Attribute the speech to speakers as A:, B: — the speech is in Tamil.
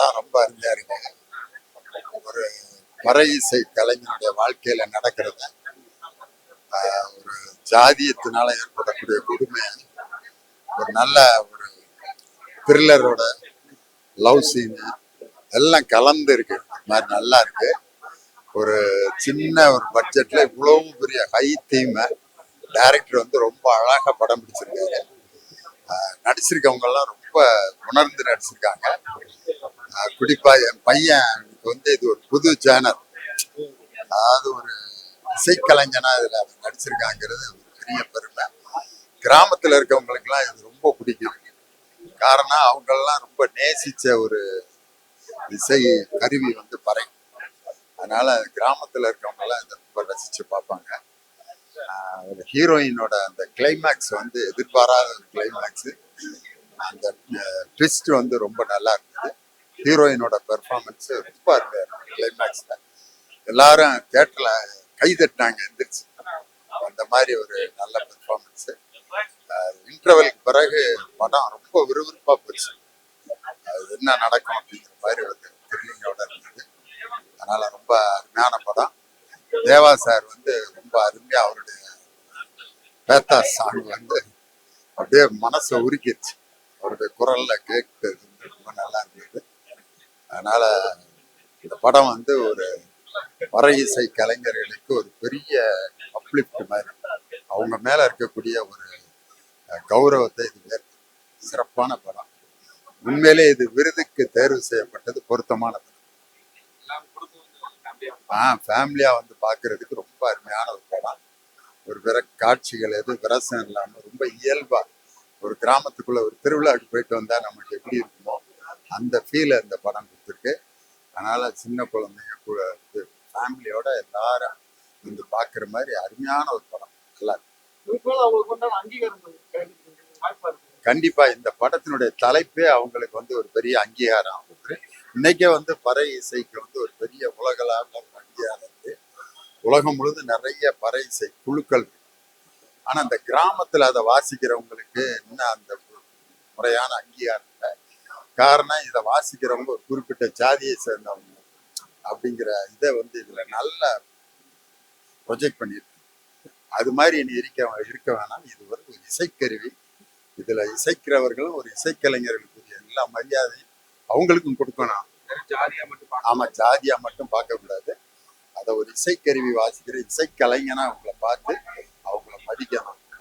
A: படம் ரொம்ப அருமையா இருக்கு. ஒரு மறை இசை கலைஞனுடைய வாழ்க்கையில நடக்கிறத ஒரு ஜாதியத்தினால ஏற்படக்கூடிய கொடுமை ஒரு நல்ல ஒரு த்ரில்லரோட லவ் சீனு எல்லாம் கலந்து இருக்கு. மாதிரி நல்லா இருக்கு. ஒரு சின்ன ஒரு பட்ஜெட்ல இவ்வளவு பெரிய ஹை தீம் டைரக்டர் வந்து ரொம்ப அழகா படம் பிடிச்சிருக்காரு. நடிச்சிருக்கவங்க எல்லாம் ரொம்ப உணர்ந்து நடிச்சிருக்காங்க. குறிப்பா என் பையன் வந்து இது ஒரு புது சேனல், அதாவது ஒரு இசைக்கலைஞனா இதுல நடிச்சிருக்காங்கிறது ஒரு பெரிய பெருமை. கிராமத்துல இருக்கவங்களுக்கு எல்லாம் இது ரொம்ப பிடிக்கும். காரணம் அவங்க எல்லாம் ரொம்ப நேசிச்ச ஒரு இசை கருவி வந்து பறை. அதனால கிராமத்துல இருக்கவங்க எல்லாம் இதை ரொம்ப ரசிச்சு பார்ப்பாங்க. ஹீரோயினோட அந்த கிளைமேக்ஸ் வந்து எதிர்பாராத ஒரு கிளைமேக்ஸ். அந்த ட்விஸ்ட் வந்து ரொம்ப நல்லா இருந்தது. ஹீரோயினோட பெர்ஃபார்மன்ஸ் ரொம்ப அருமையா இருக்கு. கிளைமேக்ஸ்ல எல்லாரும் தியேட்டர்ல கை தட்டினாங்க எந்திரிச்சு. அந்த மாதிரி ஒரு நல்ல பெர்ஃபார்மன்ஸ். இன்டர்வலுக்கு பிறகு படம் ரொம்ப விறுவிறுப்பா போச்சு. என்ன நடக்கும் அப்படிங்கிற மாதிரி ஒரு த்ரில்லிங்கோட இருந்தது. அதனால ரொம்ப அருமையான படம். தேவா சார் வந்து ரொம்ப அருமையா அவருடைய பேத்தா சாங் வந்து அப்படியே மனசை உருக்கிடுச்சு. அவருடைய குரல்ல கேட்கறது வந்து ரொம்ப நல்லா இருந்தது. அதனால இந்த படம் வந்து ஒரு மறை இசை கலைஞர்களுக்கு ஒரு பெரிய அப்லிப்ட் மாதிரி, அவங்க மேல இருக்கக்கூடிய ஒரு கௌரவத்தை இது சிறப்பான படம். உண்மையிலே இது விருதுக்கு தேர்வு செய்யப்பட்டது பொருத்தமான படம். ஃபேமிலியா வந்து பாக்குறதுக்கு ரொம்ப அருமையான ஒரு படம். ஒரு காட்சிகள் எது விரசம் இல்லாம ரொம்ப இயல்பா ஒரு கிராமத்துக்குள்ள ஒரு திருவிழாவுக்கு போயிட்டு வந்தா நமக்கு எப்படி இருக்குமோ அந்த ஃபீல் அந்த படம் கொடுத்துருக்கு. அதனால சின்ன குழந்தைங்க கூட ஃபேமிலியோட எல்லாரும் வந்து பாக்குற மாதிரி அருமையான ஒரு படம். நல்லா கண்டிப்பா இந்த படத்தினுடைய தலைப்பே அவங்களுக்கு வந்து ஒரு பெரிய அங்கீகாரம். இன்னைக்கே வந்து பறை இசைக்கு வந்து ஒரு பெரிய உலகளாவிய அங்கீகாரம் இருக்கு. உலகம் முழுவதும் நிறைய பறை இசை குழுக்கள் இருக்கு. ஆனா அந்த கிராமத்துல அதை வாசிக்கிறவங்களுக்கு இன்னும் அந்த முறையான அங்கீகாரம் இல்லை. காரணம் இதை வாசிக்கிறவங்க ஒரு குறிப்பிட்ட ஜாதியை சேர்ந்தவங்க அப்படிங்கிற இதை வந்து இதுல நல்லா ப்ரொஜெக்ட் பண்ணியிருக்கு. அது மாதிரி இனி இருக்க வேணாம். இது ஒரு இசைக்கருவி. இதுல இசைக்கிறவர்களும் ஒரு இசைக்கலைஞர்களுக்குரிய எல்லா மரியாதையும் அவங்களுக்கும் கொடுக்கணும். ஆமா, ஜாதியா மட்டும் பார்க்க கூடாது. அதை ஒரு இசைக்கருவி வாசிக்கிற இசைக்கலைஞனா அவங்கள பார்த்து அவங்கள மதிக்கணும்.